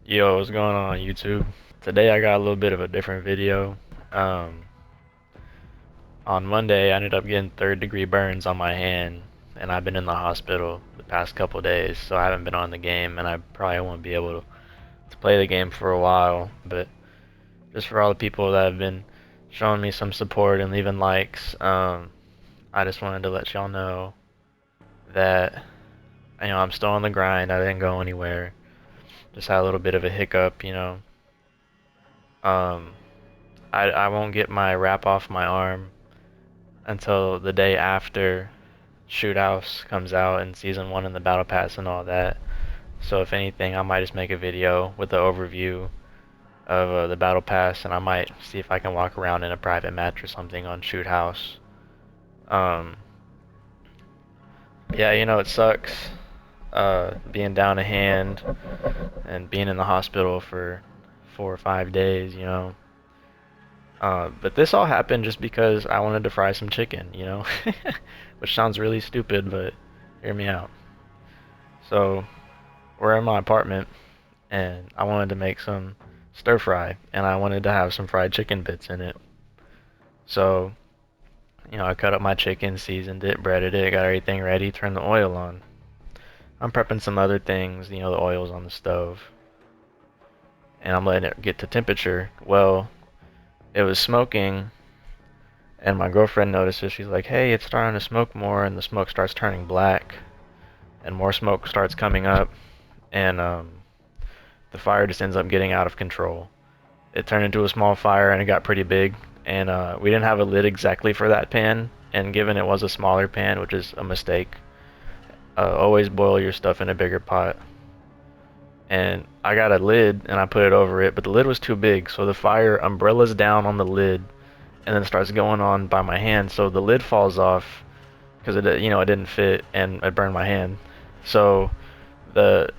Yo, what's going on YouTube? Today I got a little bit of a different video. Um, on Monday I ended up getting third degree burns on my hand, and I've been in the hospital the past couple days, so I haven't been on the game, and I probably won't be able to play the game for a while. But just for all the people that have been showing me some support and leaving likes, I just wanted to let y'all know that I'm still on the grind. I didn't go anywhere. Just had a little bit of a hiccup. Um, I won't get my wrap off my arm until the day after Shoot House comes out in season one and the battle pass and all that. So if anything, I might just make a video with the overview of the battle pass, and I might see if I can walk around in a private match or something on Shoot House. Um, yeah, it sucks being down a hand and being in the hospital for 4 or 5 days. But this all happened just because I wanted to fry some chicken. Which sounds really stupid, but hear me out. So, we're in my apartment, and I wanted to make some stir fry, and I wanted to have some fried chicken bits in it. So, I cut up my chicken, seasoned it, breaded it, got everything ready, turned the oil on. I'm prepping some other things, the oil's on the stove, and I'm letting it get to temperature. Well, it was smoking, and my girlfriend notices. She's like, "Hey, it's starting to smoke more," and the smoke starts turning black, and more smoke starts coming up, and the fire just ends up getting out of control. It turned into a small fire, and it got pretty big, and we didn't have a lid exactly for that pan, and given it was a smaller pan, which is a mistake, always boil your stuff in a bigger pot. And I got a lid, and I put it over it, but the lid was too big, so the fire umbrellas down on the lid, and then starts going on by my hand, so the lid falls off, because it didn't fit, and it burned my hand. So the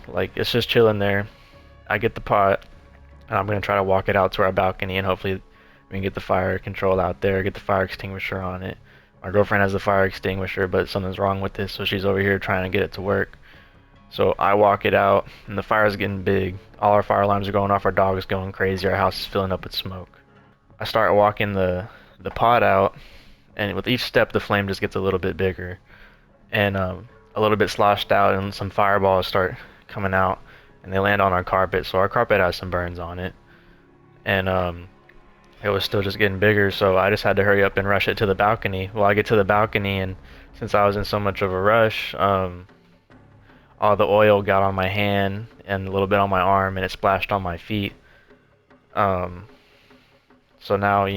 like it's just chilling there. I get the pot, and I'm gonna try to walk it out to our balcony, and hopefully we can get the fire control out there, get the fire extinguisher on it. My girlfriend has the fire extinguisher, but something's wrong with this, so she's over here trying to get it to work. So I walk it out, and the fire's getting big. All our fire alarms are going off, our dog is going crazy, our house is filling up with smoke. I start walking the pot out, and with each step the flame just gets a little bit bigger, and a little bit sloshed out, and some fireballs start coming out, and they land on our carpet. So our carpet has some burns on it, and it was still just getting bigger. So I just had to hurry up and rush it to the balcony. Well, I get to the balcony, and since I was in so much of a rush, all the oil got on my hand and a little bit on my arm, and it splashed on my feet. Um, so now I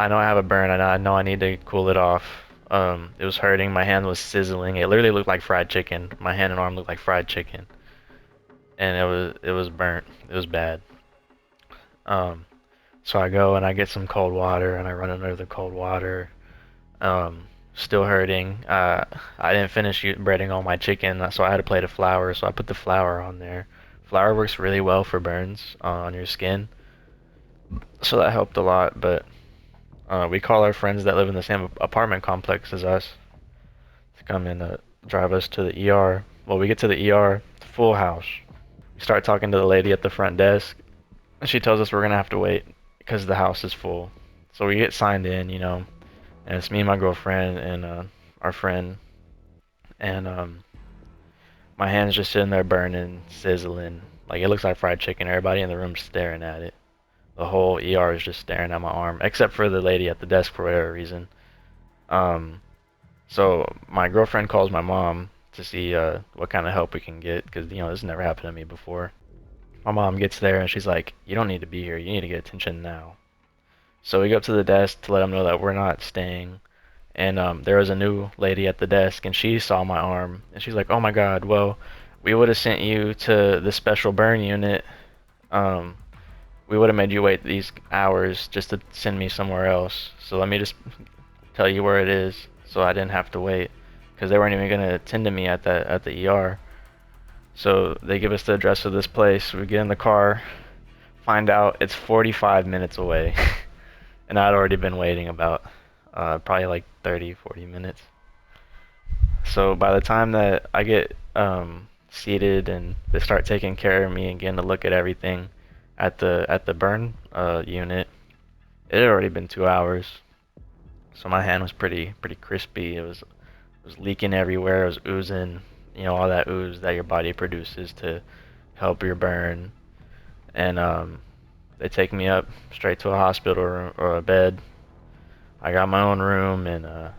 know I have a burn. I know I need to cool it off. It was hurting. My hand was sizzling. It literally looked like fried chicken. My hand and arm looked like fried chicken, and it was burnt. It was bad. Um, so I go and I get some cold water and I run under the cold water. Still hurting. I didn't finish breading all my chicken, so I had a plate of flour. So I put the flour on there. Flour works really well for burns on your skin, so that helped a lot. But we call our friends that live in the same apartment complex as us to come and drive us to the ER. Well, we get to the ER, full house. We start talking to the lady at the front desk. She tells us we're gonna have to wait because the house is full. So we get signed in, and it's me and my girlfriend and our friend. And my hand's just sitting there burning, sizzling. Like it looks like fried chicken. Everybody in the room's staring at it. The whole ER is just staring at my arm, except for the lady at the desk for whatever reason. Um, So my girlfriend calls my mom to see what kind of help we can get because this never happened to me before. My mom gets there and she's like, "You don't need to be here. You need to get attention now." So we go up to the desk to let them know that we're not staying. And there was a new lady at the desk and she saw my arm and she's like, "Oh my God, well, we would have sent you to the special burn unit. Um, we would have made you wait these hours just to send me somewhere else. So let me just tell you where it is, so I didn't have to wait, because they weren't even gonna attend to me at the ER. So they give us the address of this place. We get in the car, find out it's 45 minutes away, and I'd already been waiting about probably like 30, 40 minutes. So by the time that I get seated, and they start taking care of me and getting to look at everything at the burn unit. It had already been 2 hours, so my hand was pretty crispy. It was leaking everywhere. It was oozing, all that ooze that your body produces to help your burn. And they take me up straight to a hospital or a bed. I got my own room, and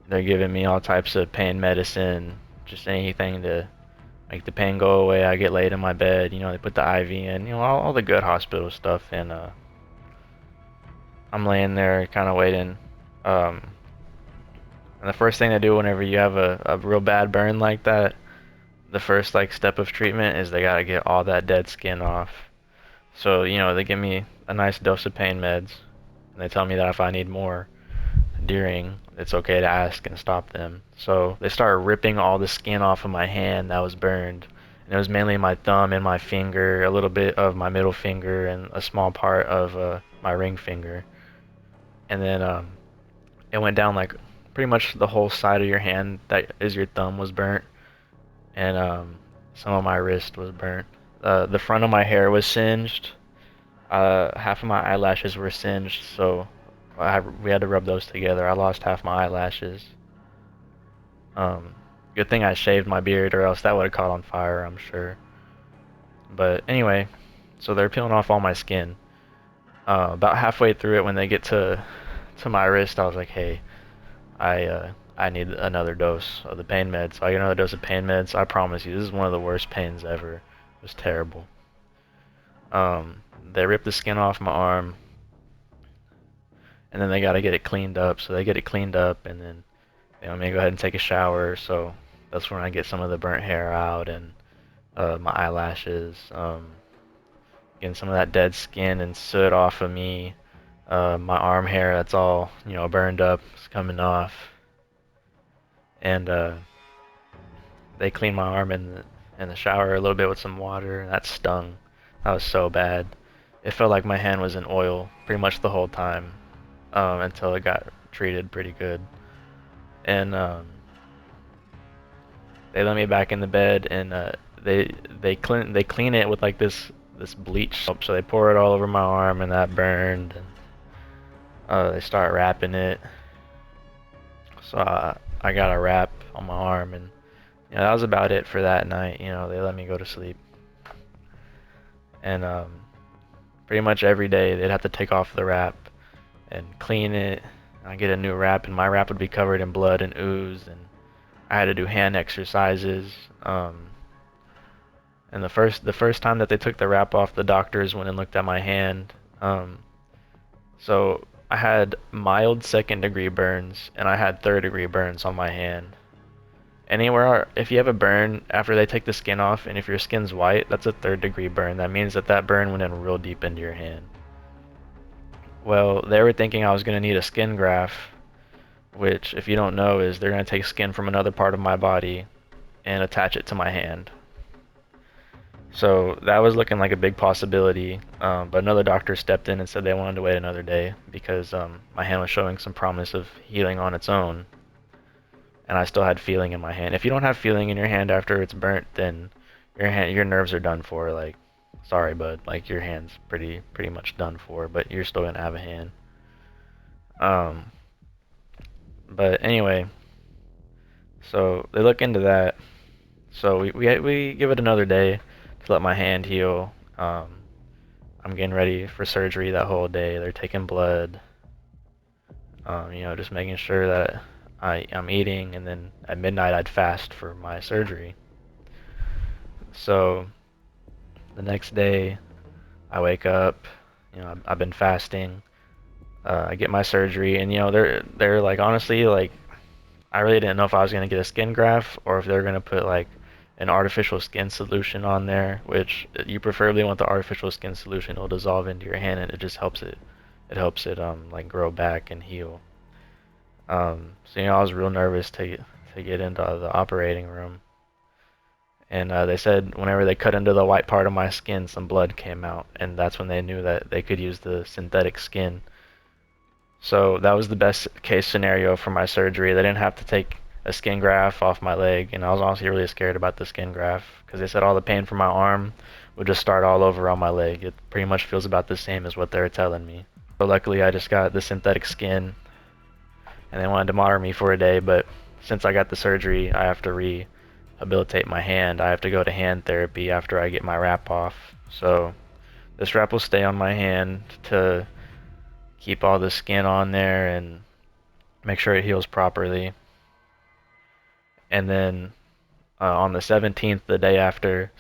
they're giving me all types of pain medicine, just anything to make the pain go away. I get laid in my bed. They put the IV in, all the good hospital stuff. And I'm laying there kind of waiting. Um, and the first thing they do whenever you have a real bad burn like that, the first like step of treatment is they gotta get all that dead skin off. So, they give me a nice dose of pain meds, and they tell me that if I need more during, it's okay to ask and stop them. So they start ripping all the skin off of my hand that was burned. And it was mainly my thumb and my finger, a little bit of my middle finger, and a small part of my ring finger. And then it went down like pretty much the whole side of your hand that is your thumb was burnt, and some of my wrist was burnt. The front of my hair was singed. Half of my eyelashes were singed, so we had to rub those together. I lost half my eyelashes. Um, Good thing I shaved my beard, or else that would have caught on fire, I'm sure. But anyway, so they're peeling off all my skin. About halfway through it, when they get to my wrist, I was like, hey, I need another dose of the pain meds. So I get another dose of pain meds. I promise you, this is one of the worst pains ever. It was terrible. They ripped the skin off my arm, and then they gotta get it cleaned up. So they get it cleaned up, and then they want me to go ahead and take a shower. So that's when I get some of the burnt hair out and my eyelashes, getting some of that dead skin and soot off of me. My arm hair that's all burned up is coming off, and they cleaned my arm in the shower a little bit with some water, and that stung. That was so bad. It felt like my hand was in oil pretty much the whole time, until it got treated pretty good. And they let me back in the bed, and they clean it with like this bleach soap. So they pour it all over my arm, and that burned. And they start wrapping it. So I got a wrap on my arm, and that was about it for that night. They let me go to sleep, and pretty much every day they'd have to take off the wrap and clean it. I get a new wrap, and my wrap would be covered in blood and ooze, and I had to do hand exercises. And the first time that they took the wrap off, the doctors went and looked at my hand. So I had mild second degree burns, and I had third degree burns on my hand. Anywhere, if you have a burn after they take the skin off, and if your skin's white, that's a third degree burn. That means that burn went in real deep into your hand. Well, they were thinking I was going to need a skin graft, which, if you don't know, is they're going to take skin from another part of my body and attach it to my hand. So that was looking like a big possibility, but another doctor stepped in and said they wanted to wait another day because my hand was showing some promise of healing on its own, and I still had feeling in my hand. If you don't have feeling in your hand after it's burnt, then your nerves are done for. Like, sorry, bud, like your hand's pretty much done for, but you're still gonna have a hand. But anyway, so they look into that. So we give it another day to let my hand heal. I'm getting ready for surgery that whole day. They're taking blood. Just making sure that I'm eating, and then at midnight I'd fast for my surgery. So the next day I wake up. I've been fasting. I get my surgery, and they're like, honestly, like, I really didn't know if I was gonna get a skin graft or if they're gonna put like an artificial skin solution on there, which you preferably want the artificial skin solution. It'll dissolve into your hand, and it just helps it like grow back and heal. So I was real nervous to get into the operating room, and they said whenever they cut into the white part of my skin, some blood came out, and that's when they knew that they could use the synthetic skin. So that was the best case scenario for my surgery. They didn't have to take a skin graft off my leg, and I was honestly really scared about the skin graft because they said all the pain from my arm would just start all over on my leg. It pretty much feels about the same as what they were telling me. But luckily, I just got the synthetic skin, and they wanted to monitor me for a day. But since I got the surgery, I have to rehabilitate my hand. I have to go to hand therapy after I get my wrap off. So this wrap will stay on my hand to keep all the skin on there and make sure it heals properly. And then on the 17th, the day after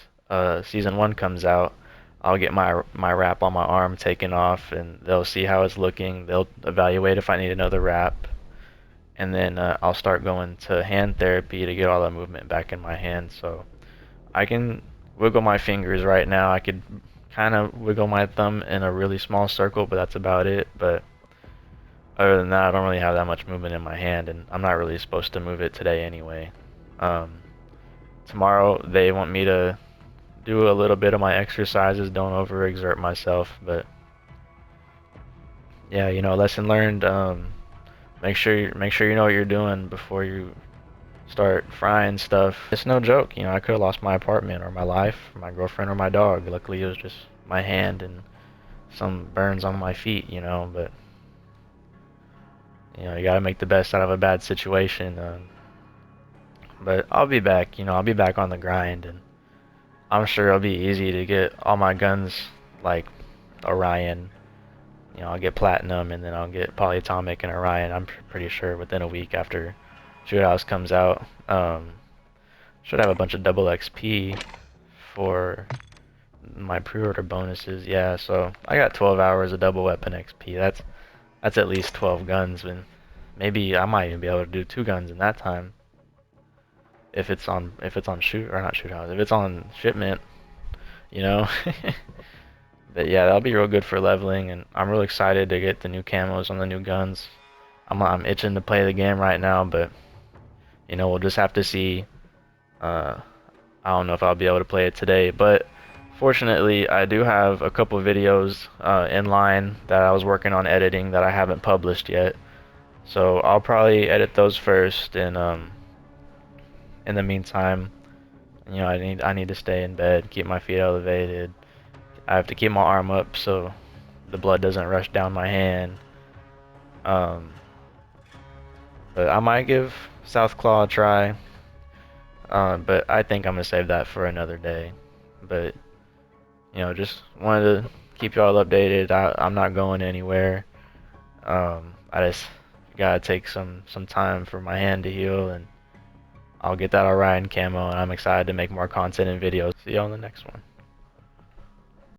season one comes out, I'll get my wrap on my arm taken off, and they'll see how it's looking. They'll evaluate if I need another wrap, and then I'll start going to hand therapy to get all the movement back in my hand. So I can wiggle my fingers right now. I could kind of wiggle my thumb in a really small circle, but that's about it. But other than that, I don't really have that much movement in my hand, and I'm not really supposed to move it today anyway. Um, Tomorrow they want me to do a little bit of my exercises, don't overexert myself, but yeah, lesson learned. Make sure you know what you're doing before you start frying stuff. It's no joke, I could have lost my apartment or my life, or my girlfriend or my dog. Luckily, it was just my hand and some burns on my feet, but you gotta make the best out of a bad situation. But I'll be back, I'll be back on the grind, and I'm sure it'll be easy to get all my guns like Orion. I'll get platinum, and then I'll get polyatomic and Orion. I'm pretty sure within a week after Shoothouse comes out. Should have a bunch of double XP for my pre-order bonuses. Yeah, so I got 12 hours of double weapon XP. That's at least 12 guns, and maybe I might even be able to do 2 guns in that time if it's on shoot or not shoot house. If it's on shipment, you know. But yeah, that'll be real good for leveling, and I'm really excited to get the new camos on the new guns. I'm itching to play the game right now, but we'll just have to see. I don't know if I'll be able to play it today, but fortunately, I do have a couple videos in line that I was working on editing that I haven't published yet. So I'll probably edit those first, and in the meantime, I need to stay in bed, keep my feet elevated. I have to keep my arm up so the blood doesn't rush down my hand. Um, but I might give South Claw a try. But I think I'm gonna save that for another day. But just wanted to keep y'all updated. I'm not going anywhere. I just gotta take some time for my hand to heal, and I'll get that Orion camo, and I'm excited to make more content and videos. See y'all in the next one.